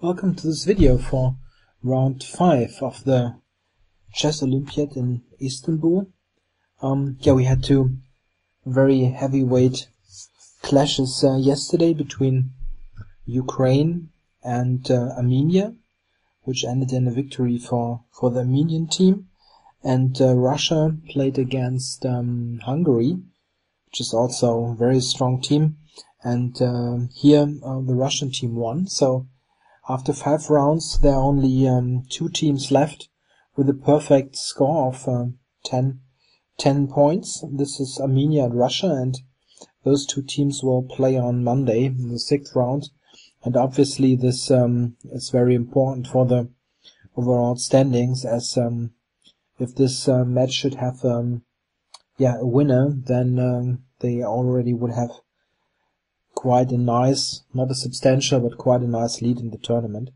Welcome to this video for round 5 of the Chess Olympiad in Istanbul. We had two very heavyweight clashes yesterday between Ukraine and Armenia, which ended in a victory for the Armenian team. And Russia played against Hungary, which is also a very strong team. And here the Russian team won. So after 5 rounds, there are only 2 teams left with a perfect score of 10 points. This is Armenia and Russia, and those 2 teams will play on Monday in the 6th round. And obviously this is very important for the overall standings, as if this match should have a winner, then they already would have quite a nice, not a substantial, but quite a nice lead in the tournament.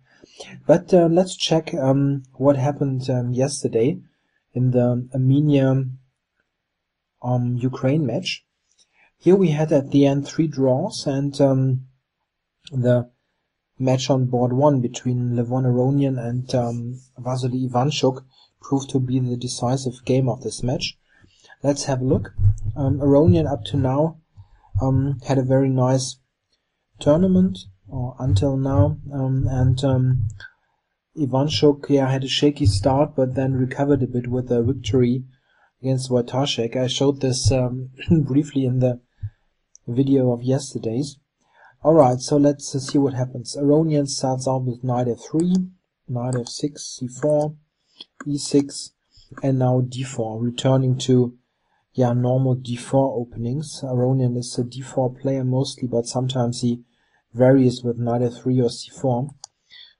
But let's check what happened yesterday in the Armenia-Ukraine match. Here we had at the end 3 draws, and the match on board 1 between Aronian and Ivanchuk proved to be the decisive game of this match. Let's have a look. Aronian up to now had a very nice tournament until now, and Ivanchuk had a shaky start, but then recovered a bit with a victory against Zatonskih. I showed this briefly in the video of yesterday's. Alright, so let's see what happens. Aronian starts out with knight f3, knight f6, c4, e6, and now d4, returning to normal d4 openings. Aronian is a d4 player mostly, but sometimes he varies with knight f3 or c4.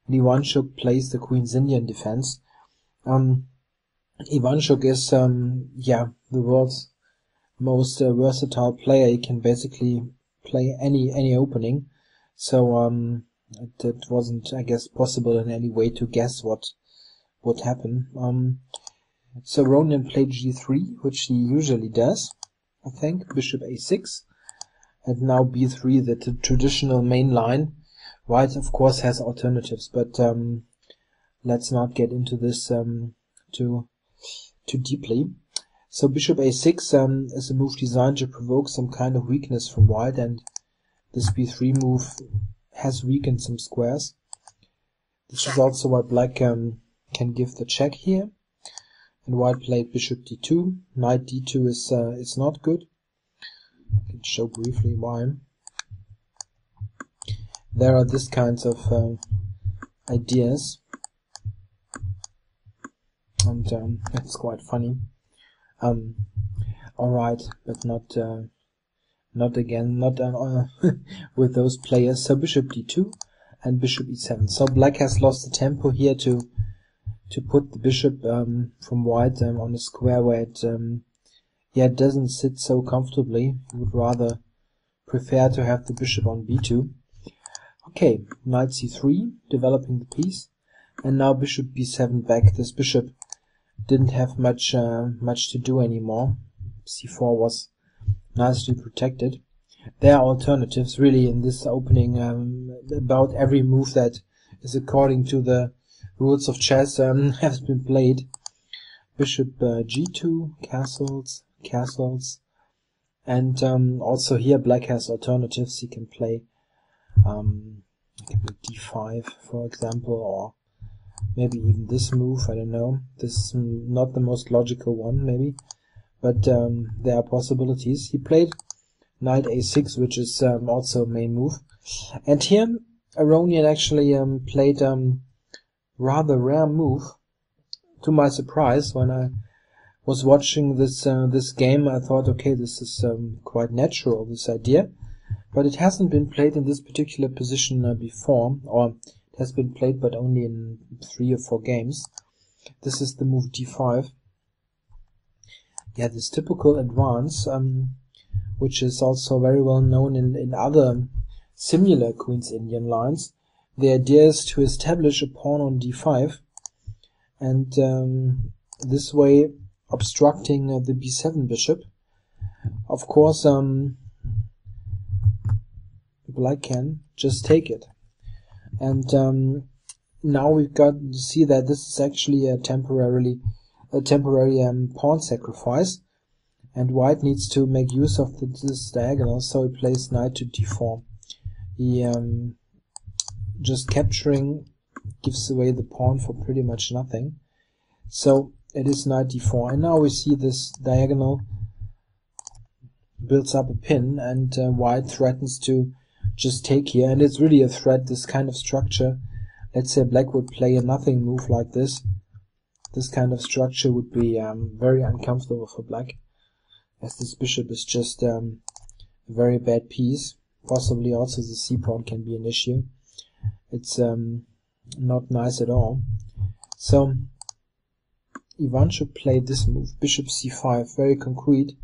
And Ivanchuk plays the Queen's Indian defense. Ivanchuk is the world's most versatile player. He can basically play any opening. So it wasn't, I guess, possible in any way to guess what would happen. So Aronian played g3, which he usually does, I think. Bishop a6, and now b3, the traditional main line. White, of course, has alternatives, but let's not get into this too deeply. So bishop a6 is a move designed to provoke some kind of weakness from white, and this b3 move has weakened some squares. This is also why black can give the check here. And white played bishop d2. Knight d2 is not good. I can show briefly why. There are these kinds of ideas, and it's quite funny. Alright, but not with those players. So bishop d2 and bishop e7. So black has lost the tempo here to put the bishop from white on a square where it doesn't sit so comfortably. He would rather prefer to have the bishop on b2. Okay, knight c3, developing the piece, and now bishop b7 back. This bishop didn't have much to do anymore. c4 was nicely protected. There are alternatives really in this opening. About every move that is according to the rules of chess has been played. Bishop g2, castles, and also here black has alternatives. He can play d5, for example, or maybe even this move. I don't know. This is not the most logical one, maybe, but there are possibilities. He played knight a6, which is also a main move, and here Aronian actually played rather rare move. To my surprise, when I was watching this game, I thought, okay, this is quite natural, this idea, but it hasn't been played in this particular position before, or it has been played but only in 3 or 4 games. This is the move d5. This typical advance, which is also very well known in other similar Queen's Indian lines. The idea is to establish a pawn on d5, and this way obstructing the b7 bishop. Of course, black can just take it. And now we've got to see that this is actually a temporary pawn sacrifice, and white needs to make use of this diagonal, so he plays knight to d4. He just capturing gives away the pawn for pretty much nothing. So it is knight d4, and now we see this diagonal builds up a pin, and white threatens to just take here, and it's really a threat, this kind of structure. Let's say black would play a nothing move like this. This kind of structure would be very uncomfortable for black, as this bishop is just a very bad piece. Possibly also the c-pawn can be an issue. It's not nice at all. So Ivanchuk played this move, bishop c5, very concrete,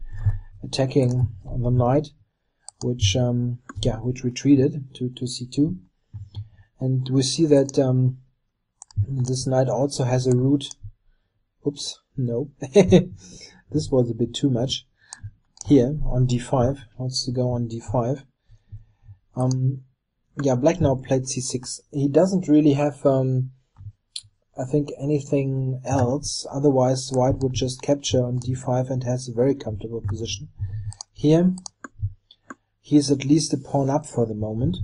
attacking the knight, which retreated to c2. And we see that this knight also has a root. Oops, no. This was a bit too much. Here, on d5, wants to go on d5. Black now played c6. He doesn't really have, I think, anything else. Otherwise, white would just capture on d5 and has a very comfortable position. Here, he's at least a pawn up for the moment.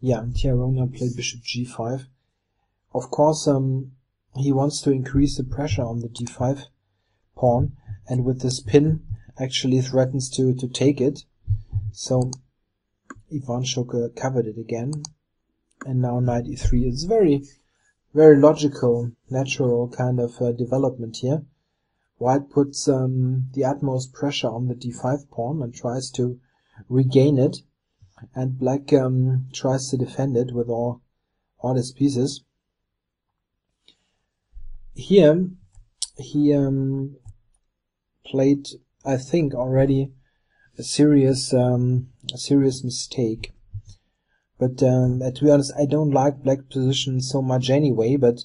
Yeah, and here Aronian played bishop g5. Of course, he wants to increase the pressure on the d5 pawn, and with this pin actually threatens to take it. So Ivanchuk covered it again, and now knight e3. It's very, very logical, natural kind of development here. White puts the utmost pressure on the d5 pawn and tries to regain it, and black tries to defend it with all his pieces. Here he played, I think, already a serious mistake. But to be honest, I don't like black position so much anyway, but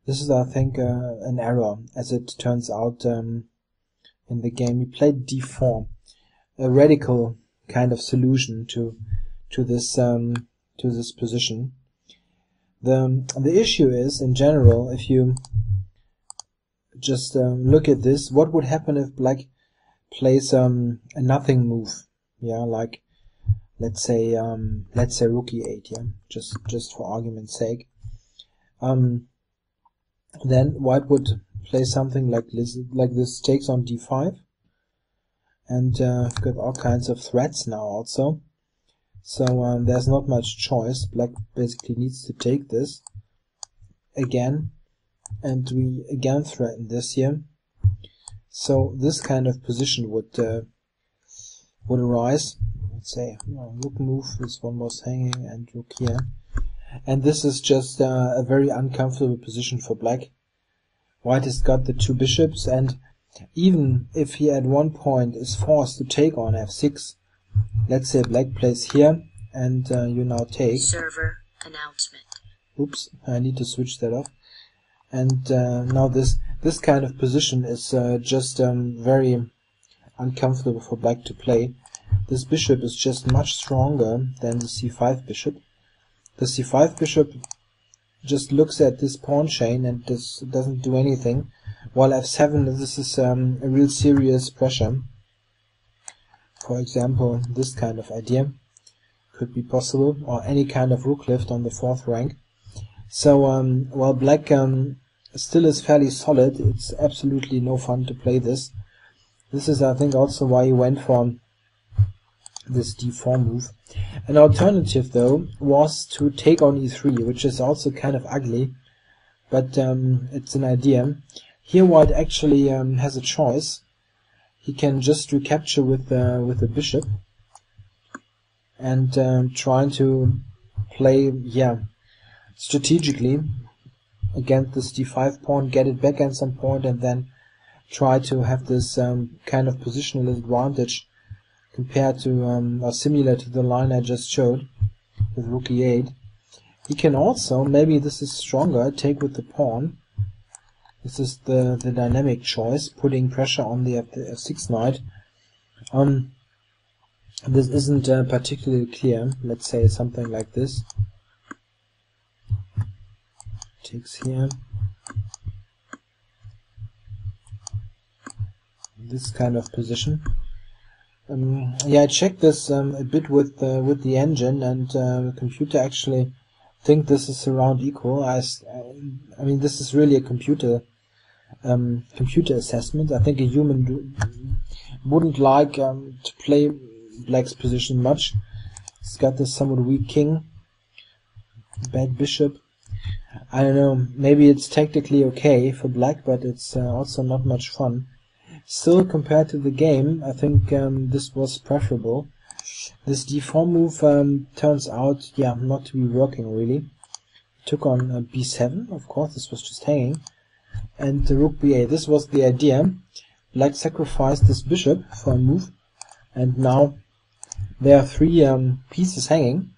this is, I think, an error, as it turns out in the game. He played d4, a radical kind of solution to this position. The issue is, in general, if you just look at this, what would happen if black plays a nothing move? Yeah, like let's say rook e8. Yeah, just for argument's sake. Then white would play something like this takes on d5, and we've got all kinds of threats now also. So there's not much choice. Black basically needs to take this again, and we again threaten this here. So this kind of position would arise. Let's say rook move, this one was hanging, and rook here. And this is just a very uncomfortable position for black. White has got the two bishops, and even if he at one point is forced to take on f6, let's say black plays here, and you now take. Server announcement. Oops, I need to switch that off. And now this kind of position is just very uncomfortable for black to play. This bishop is just much stronger than the c5 bishop. The c5 bishop just looks at this pawn chain and doesn't do anything, while f7, this is a real serious pressure. For example, this kind of idea could be possible, or any kind of rook lift on the 4th rank. So while black still is fairly solid, it's absolutely no fun to play this. This is, I think, also why he went for this d4 move. An alternative, though, was to take on e3, which is also kind of ugly, but it's an idea. Here white actually has a choice. He can just recapture with the bishop, and trying to play, strategically against this d5 pawn, get it back at some point, and then try to have this kind of positional advantage compared to, or similar to the line I just showed with rook e8. He can also, maybe this is stronger, take with the pawn. This is the dynamic choice, putting pressure on the f6 knight. This isn't particularly clear. Let's say something like this. takes here. This kind of position. Yeah, I checked this a bit with the engine, and the computer actually think this is around equal. I mean, this is really a computer assessment. I think a human wouldn't like to play black's position much. It's got this somewhat weak king, bad bishop. I don't know, maybe it's tactically okay for black, but it's also not much fun. Still, compared to the game, I think this was preferable. This d4 move turns out, yeah, not to be working really. Took on b7, of course, this was just hanging. And the rook b8, this was the idea. Black sacrificed this bishop for a move, and now there are 3 pieces hanging.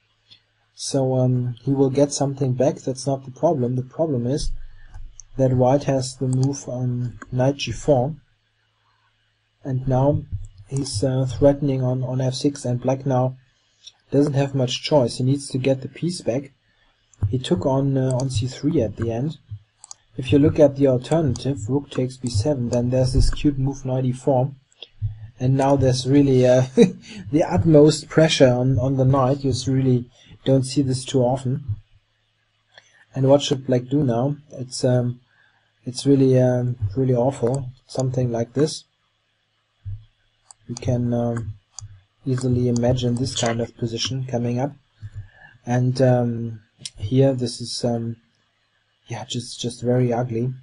So he will get something back. That's not the problem. The problem is that white has the move on knight g4. And now he's threatening on f6, and black now doesn't have much choice. He needs to get the piece back. He took on c3 at the end. If you look at the alternative, rook takes b7, then there's this cute move knight e4. And now there's really the utmost pressure on the knight. You really don't see this too often. And what should black do now? It's really really awful. Something like this. You can easily imagine this kind of position coming up, and here this is yeah, just very ugly.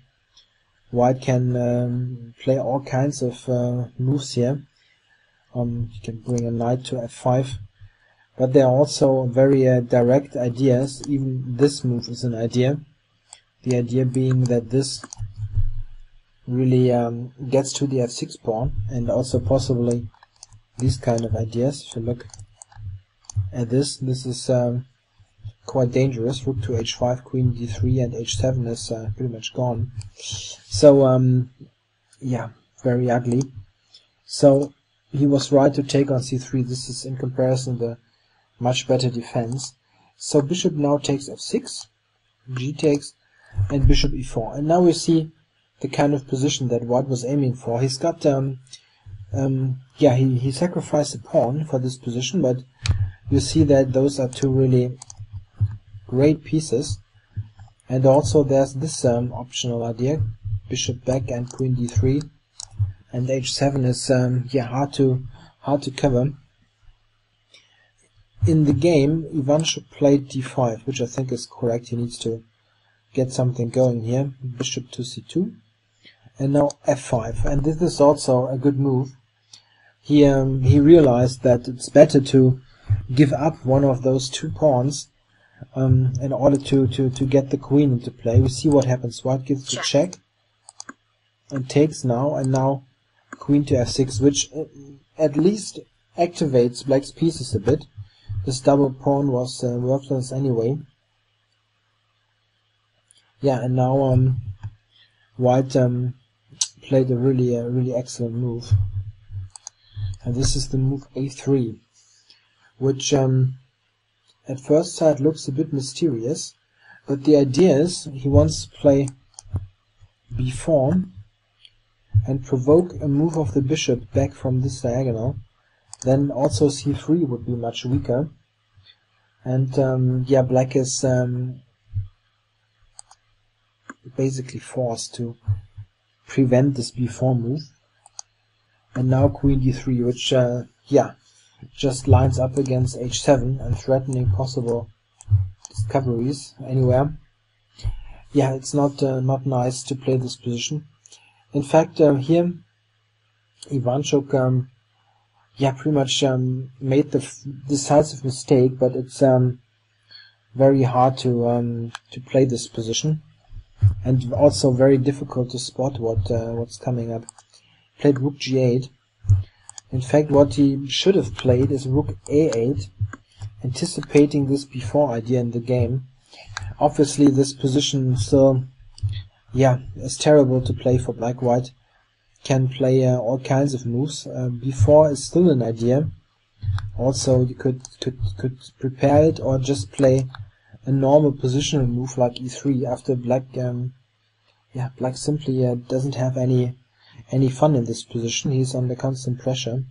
White can play all kinds of moves here. You can bring a knight to f5, but there are also very direct ideas. Even this move is an idea. The idea being that this really gets to the f6 pawn, and also possibly these kind of ideas. If you look at this is quite dangerous. Rook to h5, queen d3, and h7 is pretty much gone. So yeah, very ugly. So he was right to take on c3. This is in comparison the much better defense. So bishop now takes f6, g takes, and bishop e4. And now we see the kind of position that white was aiming for. He's got yeah, he sacrificed a pawn for this position, but you see that those are 2 really great pieces. And also there's this optional idea, bishop back and queen d3, and h7 is yeah, hard to cover. In the game, Ivanchuk played d5, which I think is correct. He needs to get something going here. Bishop to c2. And now f5, and this is also a good move. He realized that it's better to give up one of those 2 pawns in order to get the queen into play. We see what happens. White gives the check and takes now, and now queen to f6, which at least activates black's pieces a bit. This double pawn was worthless anyway. Yeah, and now white played a really excellent move, and this is the move a3, which at first sight looks a bit mysterious, but the idea is he wants to play b4 and provoke a move of the bishop back from this diagonal. Then also c3 would be much weaker, and yeah, black is basically forced to prevent this b4 move. And now queen d3, which yeah, just lines up against h7 and threatening possible discoveries anywhere. Yeah, it's not nice to play this position. In fact, here Ivanchuk yeah, pretty much made the decisive mistake, but it's very hard to play this position, and also very difficult to spot what's coming up. Played rook g8. In fact, what he should have played is rook a8, anticipating this b4 idea in the game. Obviously, this position still, yeah, is terrible to play for black. White can play all kinds of moves. b4 is still an idea. Also, you could prepare it or just play a normal positional move like e3 after black black simply doesn't have any fun in this position. He's under constant pressure.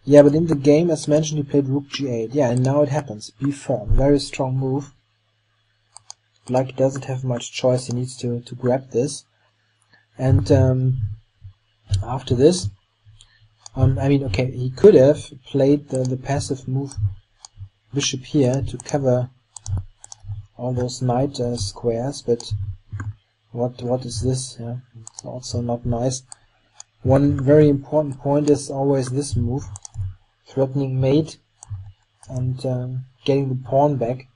Yeah, but in the game, as mentioned, he played rook g8. Yeah, and now it happens. b4, very strong move. Black doesn't have much choice. He needs to grab this. And after this, I mean, okay, he could have played the passive move bishop here to cover all those knight squares, but what is this? Yeah, it's also not nice. One very important point is always this move, threatening mate and getting the pawn back.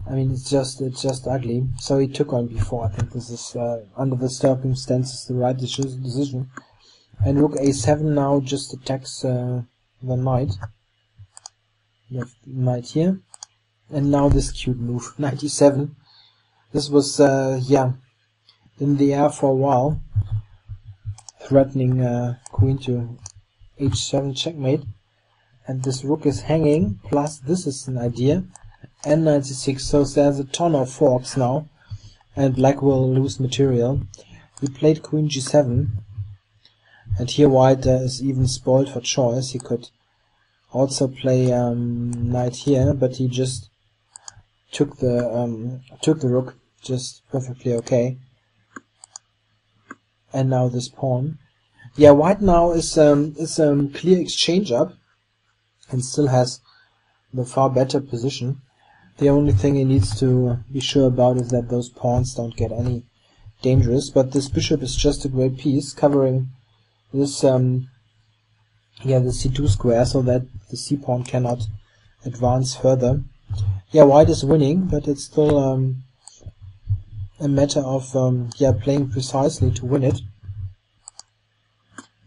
I mean, it's just ugly. So he took on b4. I think this is under the circumstances the right decision. And rook a7 now just attacks the knight. You have knight here, and now this cute move, knight e7. This was in the air for a while, threatening queen to h7 checkmate, and this rook is hanging, plus this is an idea, and knight c6, so there's a ton of forks now, and black will lose material. He played queen g7, and here white is even spoiled for choice. He could also play knight here, but he just took the rook just perfectly okay. And now this pawn. Yeah, white now is clear exchange up and still has the far better position. The only thing he needs to be sure about is that those pawns don't get any dangerous. But this bishop is just a great piece, covering this the c2 square, so that the c pawn cannot advance further. Yeah, white is winning, but it's still a matter of playing precisely to win it.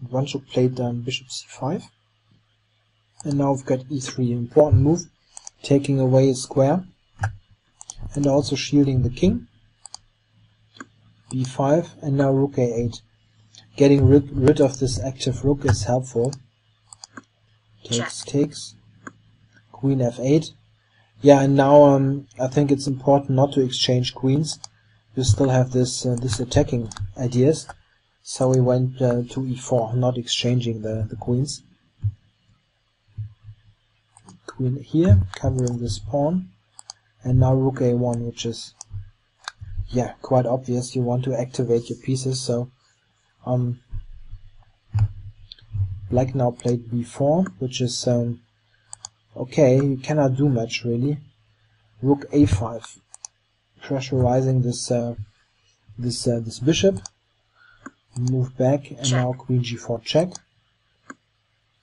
Ivanchuk played bishop c5, and now we've got e3, important move, taking away a square and also shielding the king. b5, and now rook a8. Getting rid of this active rook is helpful. Takes. Queen f8. Yeah, and now I think it's important not to exchange queens. You still have this attacking ideas. So we went to e4, not exchanging the queens. Queen here, covering this pawn. And now rook a1, which is quite obvious. You want to activate your pieces, so black now played b4, which is okay, you cannot do much really. Rook a5, pressurizing this bishop. Move back, and now queen g4 check.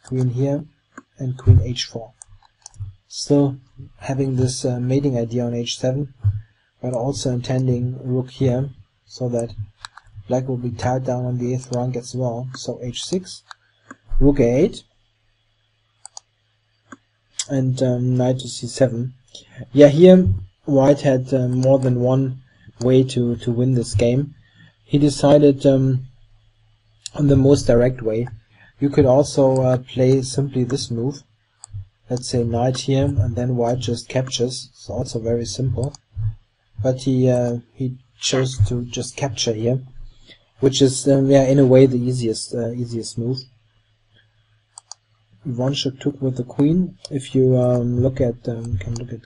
Queen here, and queen h4. Still having this mating idea on h7, but also intending rook here, so that black will be tied down on the 8th rank as well. So h6, rook a8, and knight to c7. Yeah, here white had more than one way to win this game. He decided on the most direct way. You could also play simply this move. Let's say knight here, and then white just captures. It's also very simple. But he chose to just capture here, which is in a way the easiest move. Ivanchuk took with the queen. If you can look at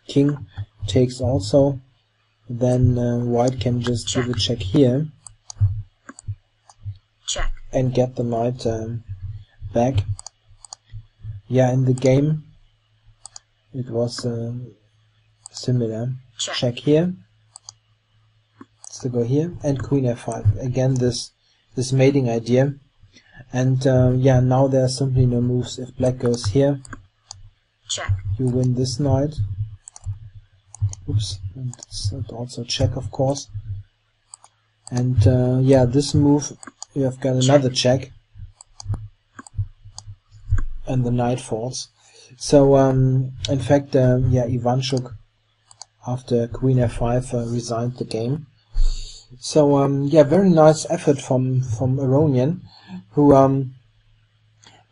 king takes also, then white can just do the check here. Check. And get the knight back. Yeah, in the game it was similar. Check here. Still go here, and queen f5. Again, this mating idea. And now there are simply no moves. If black goes here, check. You win this knight. Oops, and it's also check, of course. And this move, you have got another check, and the knight falls. So in fact, Ivanchuk after queen f5 resigned the game. So very nice effort from Aronian, who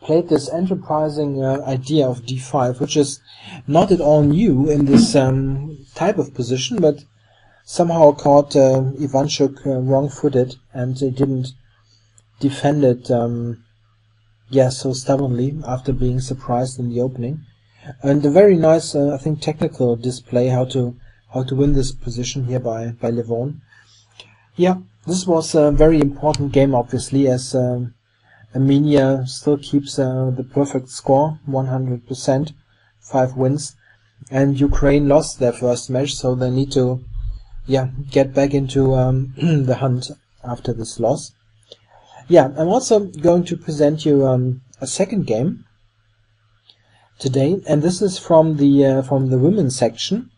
played this enterprising idea of d5, which is not at all new in this type of position, but somehow caught Ivanchuk wrong-footed, and he didn't defend it so stubbornly after being surprised in the opening. And a very nice, I think, technical display how to win this position here by Levon. Yeah, this was a very important game, obviously, as Armenia still keeps the perfect score, 100%, 5 wins, and Ukraine lost their first match, so they need to get back into the hunt after this loss. Yeah, I'm also going to present you a second game today, and this is from the women's section.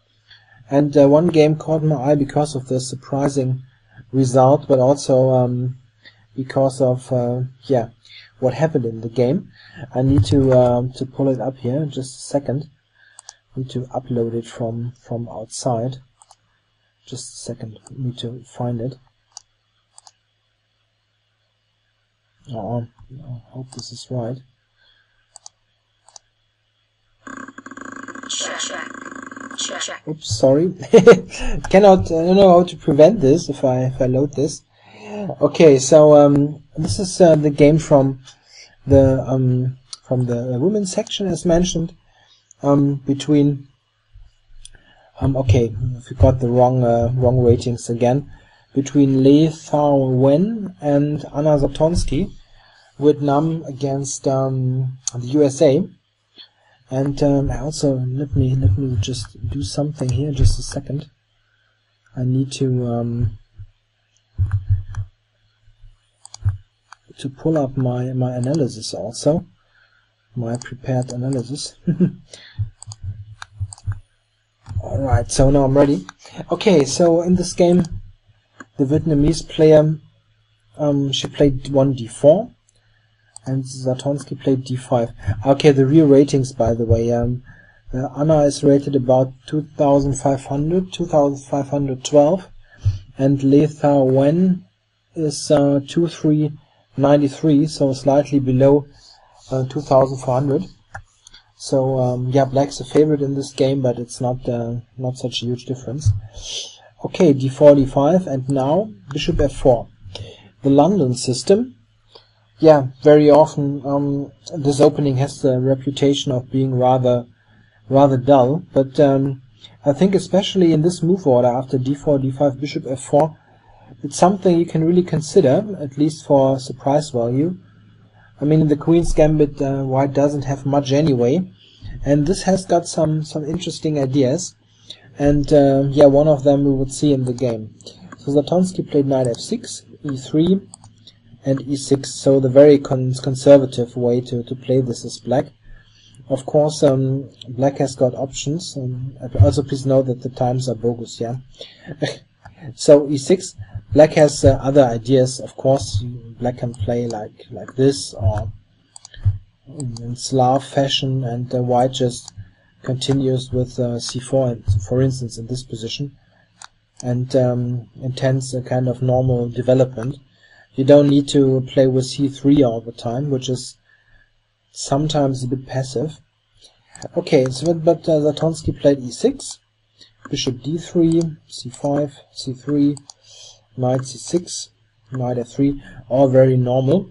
And one game caught my eye because of the surprising result, but also because of what happened in the game. I need to pull it up here in just a second. I need to upload it from outside. Just a second. I need to find it. Oh, I hope this is right. Check. Oops, sorry. I don't know how to prevent this if I load this. Okay, so this is the game from the women's section, as mentioned, between okay, we got the wrong ratings again, between Lei Thao Wen and Anna Zatonskih, Vietnam against the USA. And also let me just do something here, just a second. I need to pull up my analysis also, my prepared analysis. Alright, so now I'm ready. Okay, so in this game the Vietnamese player she played 1d4 and Zatonskih played d5. Okay, the real ratings, by the way, Anna is rated about 2512, and Lei Thao Wen is 2393, so slightly below 2400. So black's a favorite in this game, but it's not such a huge difference. Okay, d4, d5, and now bishop f4. The London system. Yeah, very often this opening has the reputation of being rather dull, but I think especially in this move order after d4, d5, bishop f4, it's something you can really consider, at least for surprise value. I mean, in the Queen's Gambit, white doesn't have much anyway, and this has got some interesting ideas, and one of them we would see in the game. So Zatonskih played knight f6, e3, and e6, so the very conservative way to play this is black. Of course, black has got options. Also, please note that the times are bogus, yeah. So e6, black has other ideas. Of course, black can play like this, or in Slav fashion, and white just continues with c4, for instance, in this position, and intends a kind of normal development. You don't need to play with c3 all the time, which is sometimes a bit passive. Okay, so but Zatonskih played e6, bishop d3, c5, c3, knight c6, knight f3, all very normal.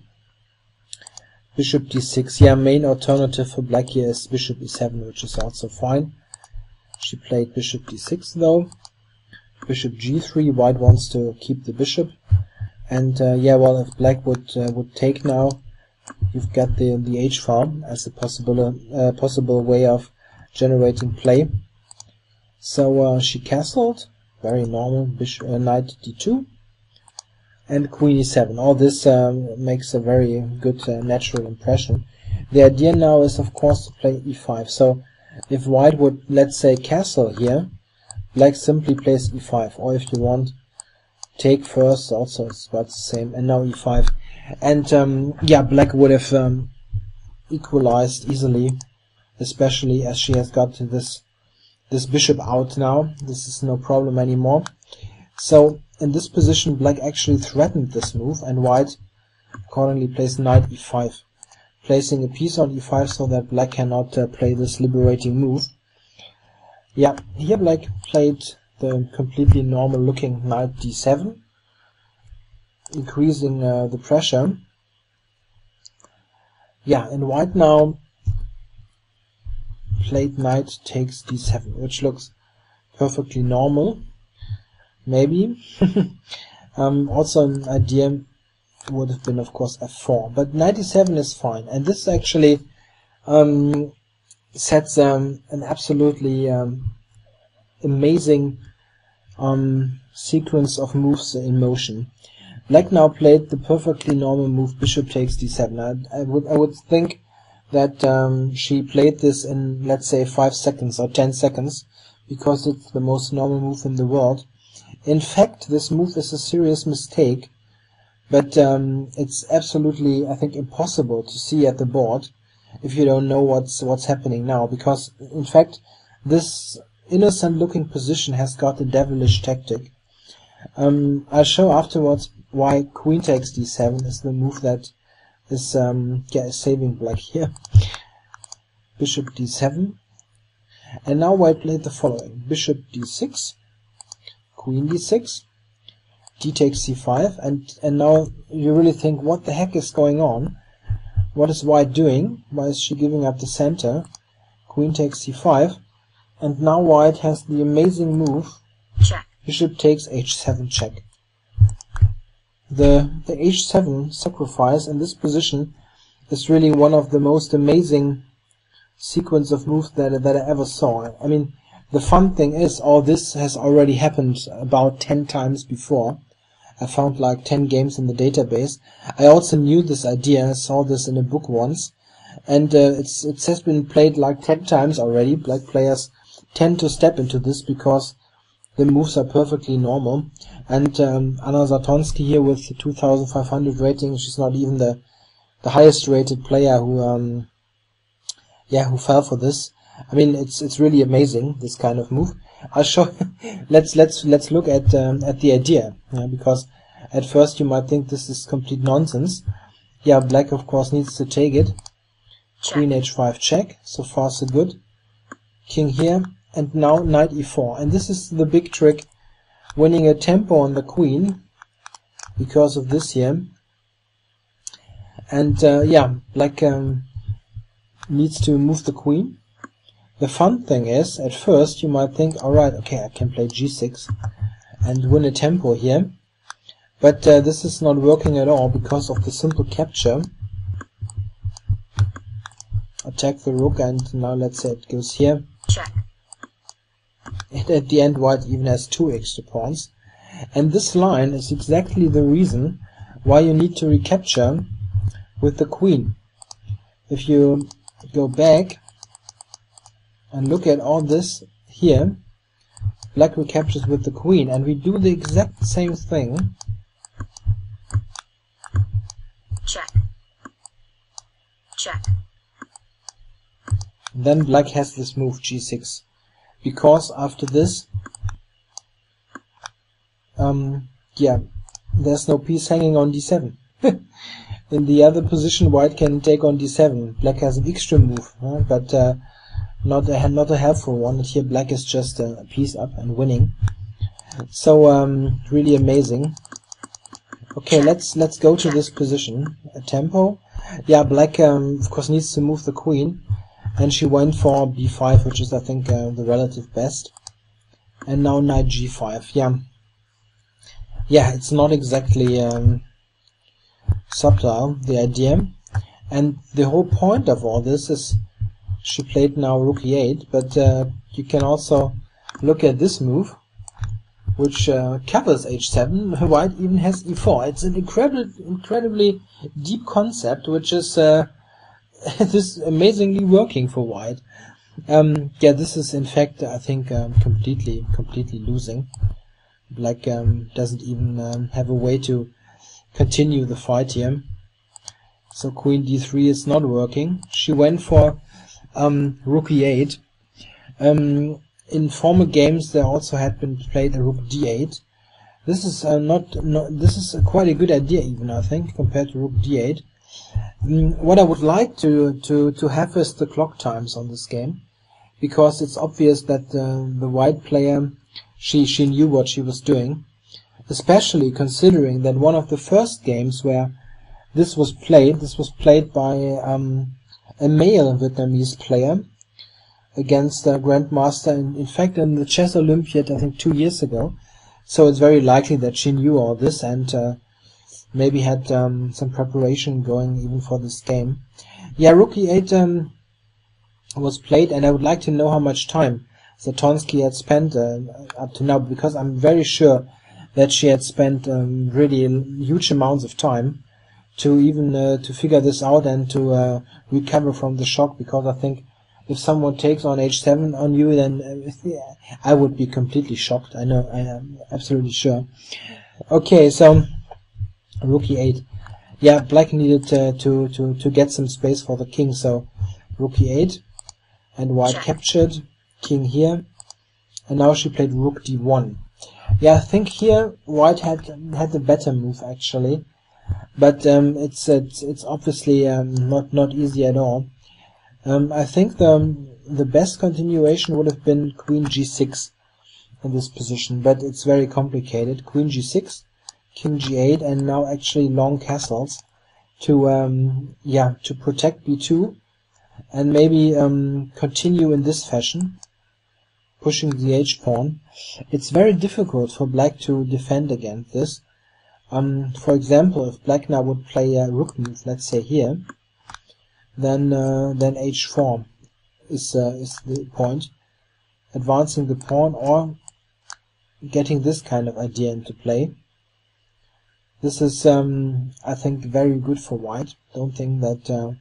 Bishop d6, yeah, main alternative for black here is bishop e7, which is also fine. She played bishop d6 though. Bishop g3, white wants to keep the bishop. And if black would take now, you've got the h-file as a possible way of generating play. So she castled, very normal, knight d2, and queen e7. All this makes a very good natural impression. The idea now is, of course, to play e5. So if white would, let's say, castle here, black simply plays e5, or if you want, take first, also it's about the same, and now e5. And black would have equalized easily, especially as she has got this bishop out now. This is no problem anymore. So in this position, black actually threatened this move, and white accordingly plays knight e5. placing a piece on e5 so that black cannot play this liberating move. Yeah, here black played the completely normal looking knight d7, increasing the pressure. Yeah, and white now played knight takes d7, which looks perfectly normal. Maybe. Also an idea would have been, of course, f4, but knight d7 is fine, and this actually sets an absolutely amazing sequence of moves in motion. Black now played the perfectly normal move bishop takes d7. I would think that she played this in, let's say, 5 seconds or 10 seconds, because it's the most normal move in the world. In fact, this move is a serious mistake, but it's absolutely, I think, impossible to see at the board if you don't know what's happening now, because in fact this innocent-looking position has got a devilish tactic. I'll show afterwards why queen takes d7 is the move that is saving black here. Bishop d7, and now white played the following: bishop d6, queen d6, d takes c5, and now you really think, what the heck is going on? What is white doing? Why is she giving up the center? Queen takes c5, and now white has the amazing move check. Bishop takes h7 check. The h7 sacrifice in this position is really one of the most amazing sequence of moves that I ever saw. I mean, the fun thing is, all this has already happened about 10 times before. I found like 10 games in the database. I also knew this idea, I saw this in a book once, and it has been played like 10 times already. Black players tend to step into this because the moves are perfectly normal. And Anna Zatonskih here with 2,500 rating, she's not even the highest rated player who fell for this. I mean, it's really amazing, this kind of move. I'll show. let's look at the idea, because at first you might think this is complete nonsense. Yeah, black of course needs to take it. Check. Queen h5 check. So far so good. King here, and now knight e4. And this is the big trick, winning a tempo on the queen because of this here. And yeah, black needs to move the queen. The fun thing is, at first you might think, alright, okay, I can play g6 and win a tempo here, but this is not working at all because of the simple capture. Attack the rook, and now let's say it goes here. Check. And at the end white even has 2 extra pawns. And this line is exactly the reason why you need to recapture with the queen. If you go back and look at all this here, black recaptures with the queen, and we do the exact same thing. Check. Check. Then black has this move g6, because after this, yeah, there's no piece hanging on d7. In the other position, white can take on d7. Black has an extra move, but not a helpful one. And here black is just a piece up and winning. So really amazing. Okay, let's go to this position. A tempo. Yeah, black of course needs to move the queen, and she went for b5, which is I think the relative best. And now knight g5. Yeah, it's not exactly subtle, the idea. And the whole point of all this is she played now rook e8, but you can also look at this move, which covers h7. White even has e4. It's an incredibly deep concept, which is this amazingly working for white. Yeah, this is in fact I think completely losing. Black doesn't even have a way to continue the fight here. So queen d3 is not working. She went for rook e8. In former games there also had been played a rook d8. This is this is quite a good idea even, I think, compared to rook d8. What I would like to have is the clock times on this game, because it's obvious that the white player, she knew what she was doing, especially considering that one of the first games where this was played by a male Vietnamese player against a grandmaster, in fact in the Chess Olympiad, I think 2 years ago. So it's very likely that she knew all this and maybe had some preparation going even for this game. Yeah, Rook E8 was played, and I would like to know how much time Zatonskih had spent up to now, because I'm very sure that she had spent really huge amounts of time to even to figure this out and to recover from the shock, because I think if someone takes on H7 on you, then I would be completely shocked. I know, I am absolutely sure. Okay, so Rook E8. Yeah, black needed to get some space for the king, so Rook E8, and white captured, king here, and now she played Rook D1. Yeah, I think here white had the better move actually, but it's obviously not easy at all. I think the best continuation would have been Queen G6 in this position, but it's very complicated. Queen G6, King G8, and now actually long castles to protect B2, and maybe continue in this fashion, pushing the H pawn. It's very difficult for black to defend against this. For example, if black now would play a rook move, let's say here, then H4 is the point, advancing the pawn or getting this kind of idea into play. This is I think very good for white. Don't think that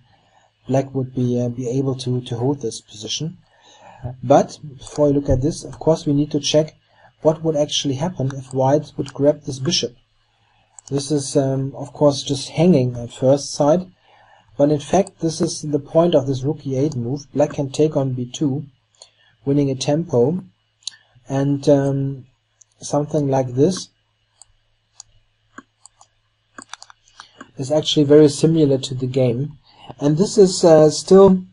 black would be able to hold this position. But before we look at this, of course we need to check what would actually happen if white would grab this bishop. This is of course just hanging at first sight, but in fact this is the point of this Rook E8 move. Black can take on B2, winning a tempo, and something like this is actually very similar to the game, and this is still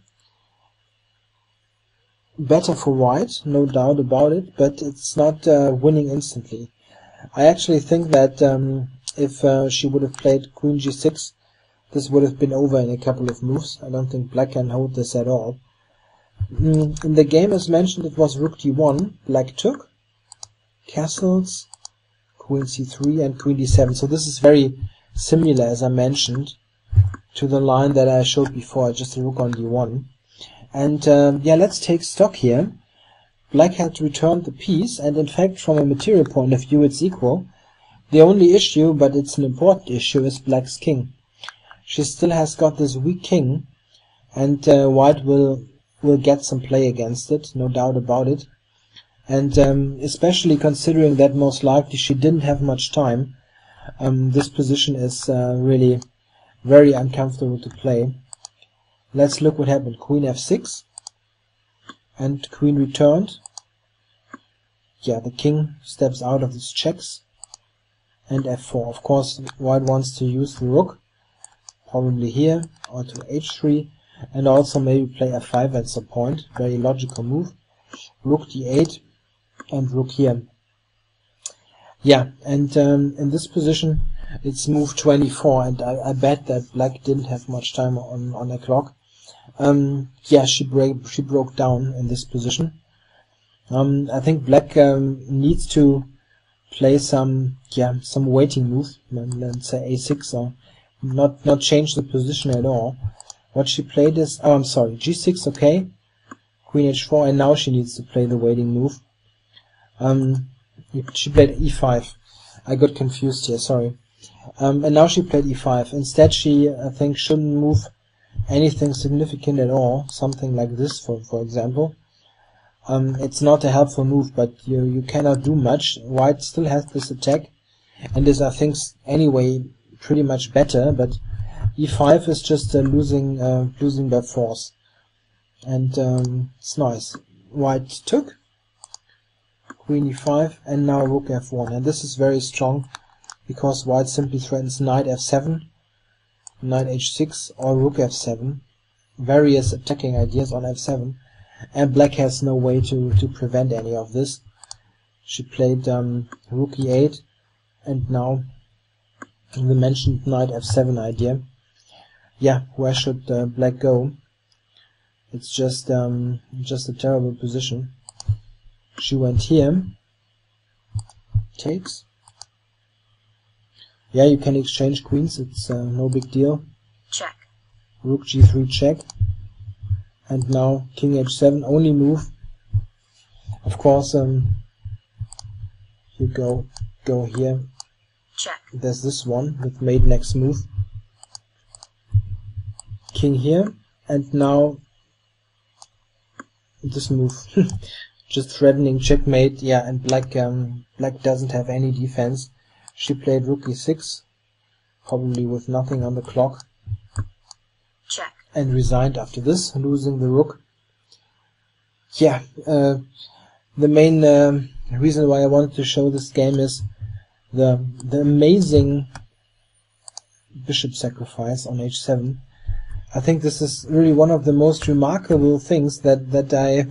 better for white, no doubt about it, but it's not winning instantly. I actually think that if she would have played Queen G6, this would have been over in a couple of moves. I don't think black can hold this at all. In the game, as mentioned, it was Rook D1, black took, castles, Queen C3, and Queen D7. So this is very similar, as I mentioned, to the line that I showed before, just a rook on D1. And yeah, let's take stock here. Black had returned the piece, and in fact, from a material point of view, it's equal. The only issue, but it's an important issue, is black's king. She still has got this weak king, and white will get some play against it, no doubt about it. And especially considering that most likely she didn't have much time, this position is really very uncomfortable to play. Let's look what happened. Queen F6, and queen returned. Yeah, the king steps out of his checks, and F4. Of course, white wants to use the rook, probably here, or to H3, and also maybe play F5 at some point. Very logical move. Rook D8, and rook here. Yeah, and in this position, it's move 24, and I bet that black didn't have much time on the clock. Yeah, she broke down in this position. I think black needs to play some waiting move, let's say A6, or not change the position at all. What she played is, oh, I'm sorry, G6, okay, Queen H4, and now she needs to play the waiting move. She played E5. I got confused here, sorry. And now she played E5. Instead, she, I think, shouldn't move anything significant at all. Something like this, for example. It's not a helpful move, but you cannot do much. White still has this attack, and is, I think, anyway pretty much better. But E5 is just losing by force, and it's nice. White took, Queen E5, and now Rook F1, and this is very strong because white simply threatens Knight F7, knight h6 or rook f7, various attacking ideas on f7, and black has no way to prevent any of this. She played rook e8, and now the mentioned knight f7 idea. Yeah, where should black go? It's just a terrible position. She went here, takes. Yeah, you can exchange queens, it's no big deal. Check. Rook g3 check. And now king h7, only move. Of course, you go here. Check. There's this one with mate next move. King here, and now this move. Just threatening checkmate. Yeah, and black doesn't have any defense. She played rook e6, probably with nothing on the clock. Check. And resigned after this, losing the rook. Yeah, the main reason why I wanted to show this game is the amazing bishop sacrifice on h7. I think this is really one of the most remarkable things that I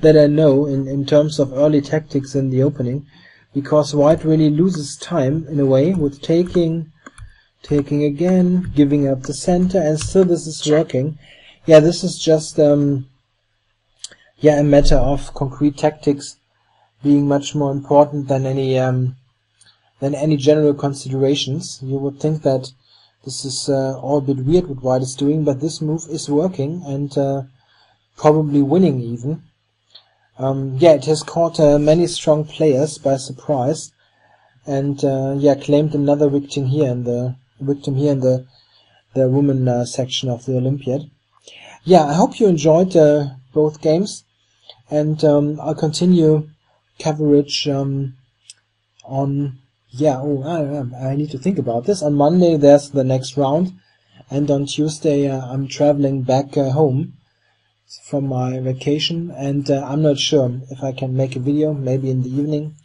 that I know in terms of early tactics in the opening, because white really loses time in a way with taking again, giving up the center, and still this is working. Yeah, this is just a matter of concrete tactics being much more important than any general considerations. You would think that this is all a bit weird what white is doing, but this move is working and probably winning even. It has caught many strong players by surprise, and claimed another victim here in the women section of the Olympiad. Yeah, I hope you enjoyed both games, and I'll continue coverage on. I need to think about this. On Monday there's the next round, and on Tuesday I'm traveling back home from my vacation, and I'm not sure if I can make a video, maybe in the evening,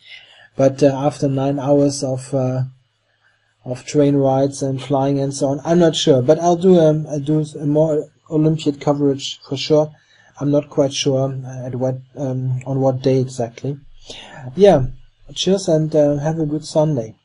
but after 9 hours of train rides and flying and so on, I'm not sure, but I'll do more Olympiad coverage for sure. I'm not quite sure on what day exactly. Yeah, cheers, and have a good Sunday.